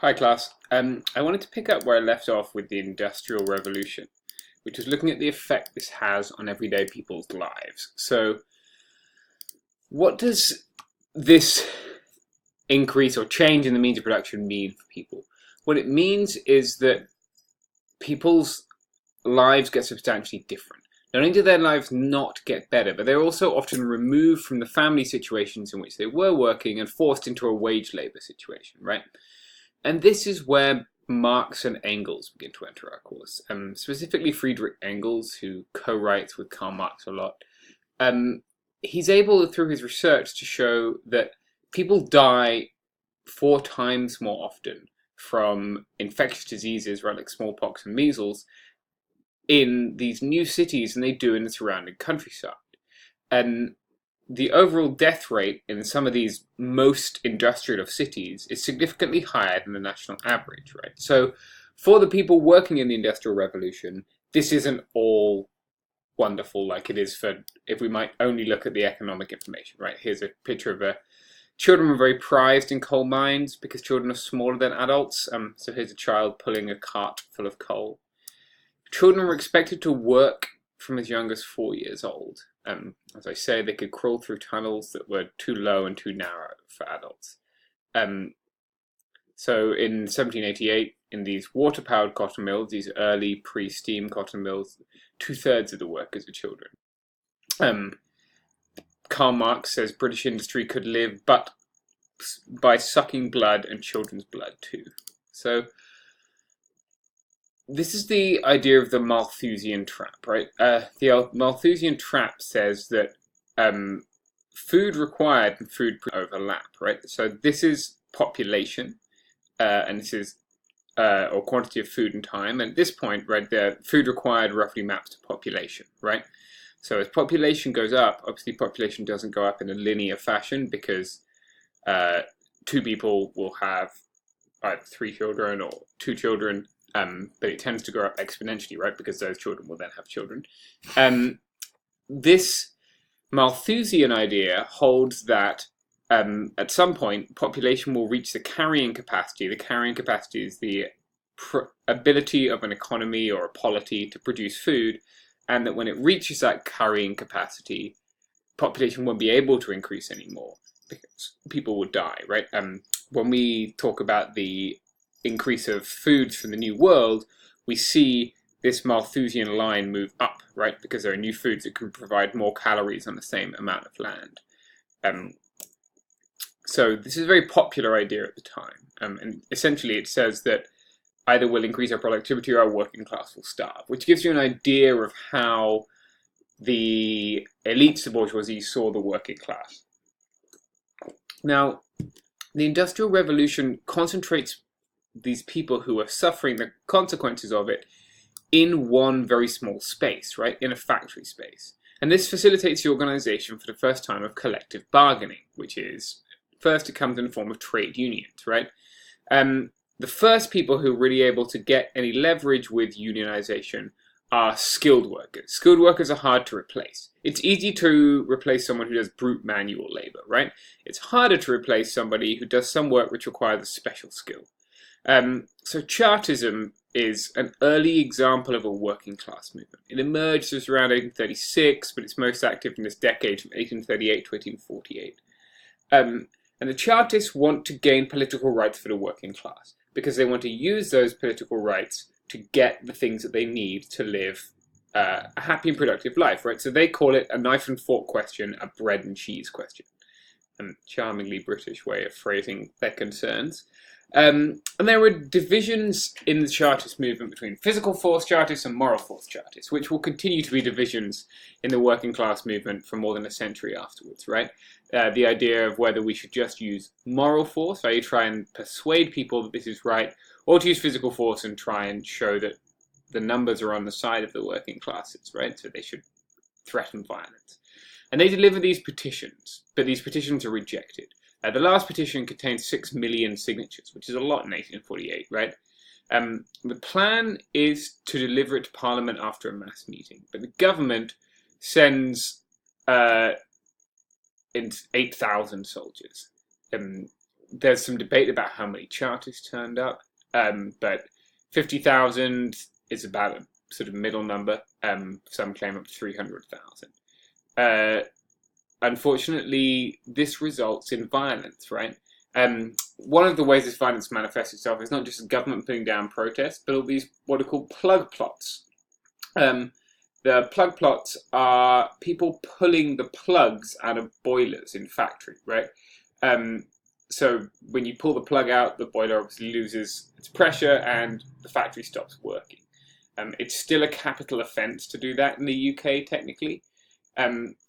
Hi class. I wanted to pick up where I left off with the Industrial Revolution, which was looking at the effect this has on everyday people's lives. So, what does this increase or change in the means of production mean for people? What it means is that people's lives get substantially different. Not only do their lives not get better, but they're also often removed from the family situations in which they were working and forced into a wage labor situation, right? And this is where Marx and Engels begin to enter our course, specifically Friedrich Engels, who co-writes with Karl Marx a lot. He's able, through his research, to show that people die 4 times more often from infectious diseases, right, like smallpox and measles, in these new cities than they do in the surrounding countryside. And the overall death rate in some of these most industrial of cities is significantly higher than the national average, right? So for the people working in the Industrial Revolution, this isn't all wonderful like it is for if we might only look at the economic information, right? Here's a picture of children were very prized in coal mines because children are smaller than adults. So here's a child pulling a cart full of coal. Children were expected to work from as young as 4 years old. As I say, they could crawl through tunnels that were too low and too narrow for adults. So in 1788, in these water-powered cotton mills, these early pre-steam cotton mills, 2/3 of the workers are children. Karl Marx says British industry could live but by sucking blood and children's blood too. So this is the idea of the Malthusian trap, right? The Malthusian trap says that food required and food overlap, right? So this is population, and this is or quantity of food and time. And at this point, right, the food required roughly maps to population, right? So as population goes up, obviously population doesn't go up in a linear fashion because 2 people will have either 3 children or 2 children. But it tends to grow up exponentially, right? Because those children will then have children. This Malthusian idea holds that at some point, population will reach the carrying capacity. The carrying capacity is the ability of an economy or a polity to produce food, and that when it reaches that carrying capacity, population won't be able to increase anymore because people will die, right? When we talk about the increase of foods from the New World, we see this Malthusian line move up, right? Because there are new foods that can provide more calories on the same amount of land. So this is a very popular idea at the time. And essentially it says that either we'll increase our productivity or our working class will starve, which gives you an idea of how the elites of bourgeoisie saw the working class. Now, the Industrial Revolution concentrates these people who are suffering the consequences of it in one very small space, right? In a factory space. And this facilitates the organization for the first time of collective bargaining, which is, first it comes in the form of trade unions, right? The first people who are really able to get any leverage with unionization are skilled workers. Skilled workers are hard to replace. It's easy to replace someone who does brute manual labor, right? It's harder to replace somebody who does some work which requires a special skill. So Chartism is an early example of a working class movement. It emerged as around 1836, but it's most active in this decade from 1838 to 1848. And the Chartists want to gain political rights for the working class because they want to use those political rights to get the things that they need to live a happy and productive life, right? So they call it a knife and fork question, a bread and cheese question. A charmingly British way of phrasing their concerns. And there were divisions in the Chartist movement between physical force Chartists and moral force Chartists, which will continue to be divisions in the working class movement for more than a century afterwards, right? The idea of whether we should just use moral force, i.e. try and persuade people that this is right, or to use physical force and try and show that the numbers are on the side of the working classes, right? So they should threaten violence. And they deliver these petitions, but these petitions are rejected. The last petition contains 6 million signatures, which is a lot in 1848, right? The plan is to deliver it to Parliament after a mass meeting, but the government sends 8,000 soldiers. there's some debate about how many charters turned up, but 50,000 is about a sort of middle number. Some claim up to 300,000. Unfortunately, this results in violence, right? One of the ways this violence manifests itself is not just the government putting down protests, but all these what are called plug plots. The plug plots are people pulling the plugs out of boilers in factory, right? So when you pull the plug out, the boiler obviously loses its pressure and the factory stops working. It's still a capital offence to do that in the UK, technically.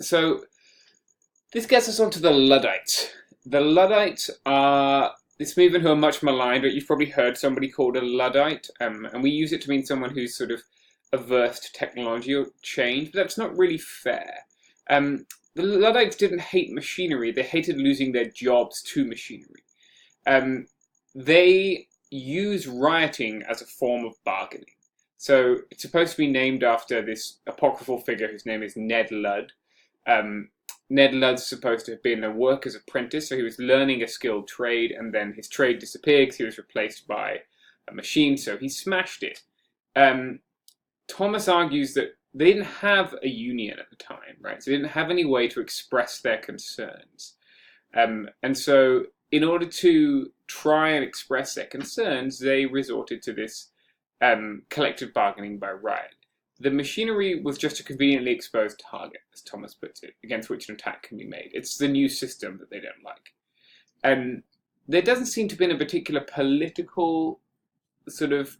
So this gets us onto the Luddites. The Luddites are this movement who are much maligned, but you've probably heard somebody called a Luddite, and we use it to mean someone who's sort of averse to technology or change, but that's not really fair. The Luddites didn't hate machinery, they hated losing their jobs to machinery. They use rioting as a form of bargaining. So it's supposed to be named after this apocryphal figure whose name is Ned Ludd. Ned Ludd's supposed to have been a worker's apprentice, so he was learning a skilled trade, and then his trade disappeared because he was replaced by a machine, so he smashed it. Thomas argues that they didn't have a union at the time, right? So they didn't have any way to express their concerns. And so in order to try and express their concerns, they resorted to this collective bargaining by riot. The machinery was just a conveniently exposed target, as Thomas puts it, against which an attack can be made. It's the new system that they don't like. There doesn't seem to have been a particular political sort of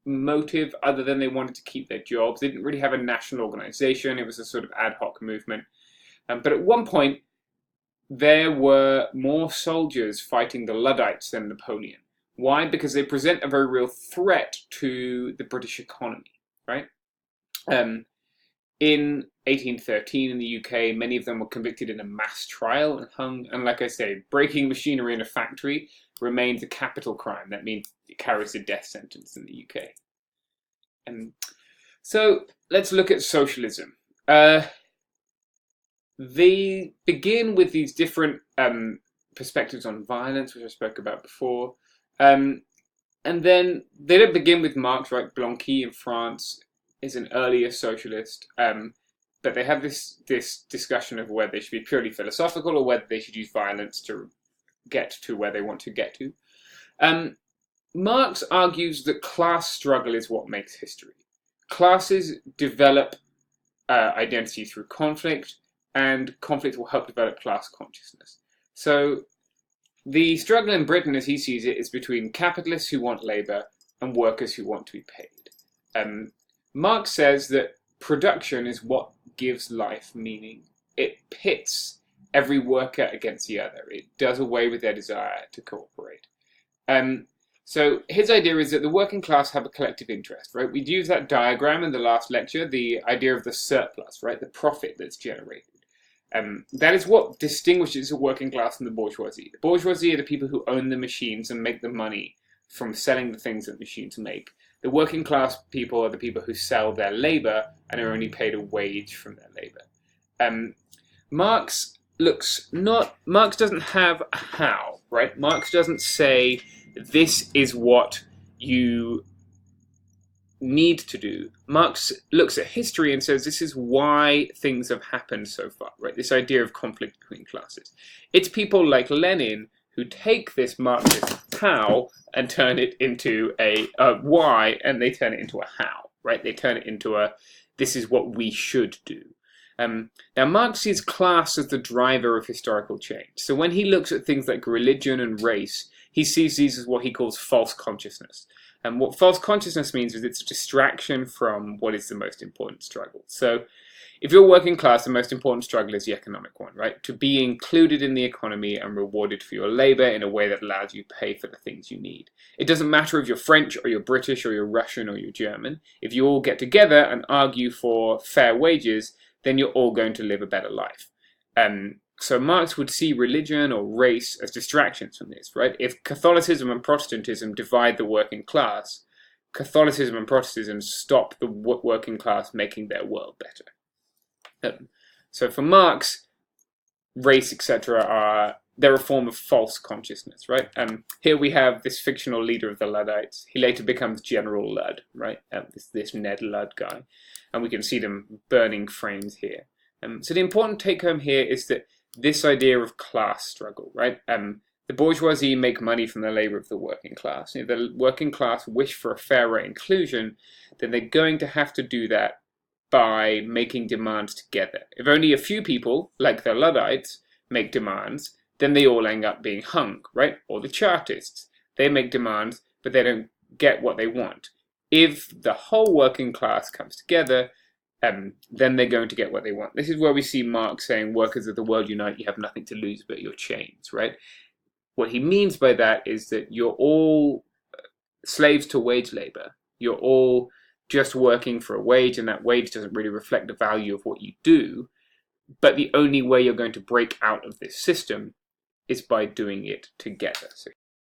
motive other than they wanted to keep their jobs. They didn't really have a national organization. It was a sort of ad hoc movement. But at one point, there were more soldiers fighting the Luddites than Napoleon. Why? Because they present a very real threat to the British economy, right? In 1813 in the UK, many of them were convicted in a mass trial and hung. And like I say, breaking machinery in a factory remains a capital crime. That means it carries a death sentence in the UK. So let's look at socialism. They begin with these different perspectives on violence, which I spoke about before. And then they don't begin with Marx, right? Blanqui in France is an earlier socialist, but they have this discussion of whether they should be purely philosophical or whether they should use violence to get to where they want to get to. Marx argues that class struggle is what makes history. Classes develop identity through conflict, and conflict will help develop class consciousness. So the struggle in Britain, as he sees it, is between capitalists who want labour and workers who want to be paid. Marx says that production is what gives life meaning. It pits every worker against the other. It does away with their desire to cooperate. So his idea is that the working class have a collective interest, right? We'd use that diagram in the last lecture, the idea of the surplus, right? The profit that's generated. That is what distinguishes the working class from the bourgeoisie. The bourgeoisie are the people who own the machines and make the money from selling the things that machines make. The working class people are the people who sell their labor and are only paid a wage from their labor. Marx doesn't have a how, right? Marx doesn't say this is what you need to do. Marx looks at history and says this is why things have happened so far, right? This idea of conflict between classes. It's people like Lenin who take this Marxist how and turn it into a why, and they turn it into a how, right? They turn it into a this is what we should do. Now, Marx sees class as the driver of historical change. So when he looks at things like religion and race, he sees these as what he calls false consciousness. And what false consciousness means is it's a distraction from what is the most important struggle. So if you're working class, the most important struggle is the economic one, right? To be included in the economy and rewarded for your labor in a way that allows you to pay for the things you need. It doesn't matter if you're French or you're British or you're Russian or you're German. If you all get together and argue for fair wages, then you're all going to live a better life. So Marx would see religion or race as distractions from this, right? If Catholicism and Protestantism divide the working class, Catholicism and Protestantism stop the working class making their world better. So for Marx, race, etc. are they're a form of false consciousness, right? Here we have this fictional leader of the Luddites. He later becomes General Ludd, right? This Ned Ludd guy. And we can see them burning frames here. So the important take home here is that this idea of class struggle, right? The bourgeoisie make money from the labor of the working class. If the working class wish for a fairer inclusion, then they're going to have to do that by making demands together. If only a few people, like the Luddites, make demands, then they all end up being hung, right? Or the Chartists. They make demands, but they don't get what they want. If the whole working class comes together, then they're going to get what they want. This is where we see Marx saying, workers of the world unite, you have nothing to lose but your chains, right? What he means by that is that you're all slaves to wage labor. You're all just working for a wage, and that wage doesn't really reflect the value of what you do. But the only way you're going to break out of this system is by doing it together. So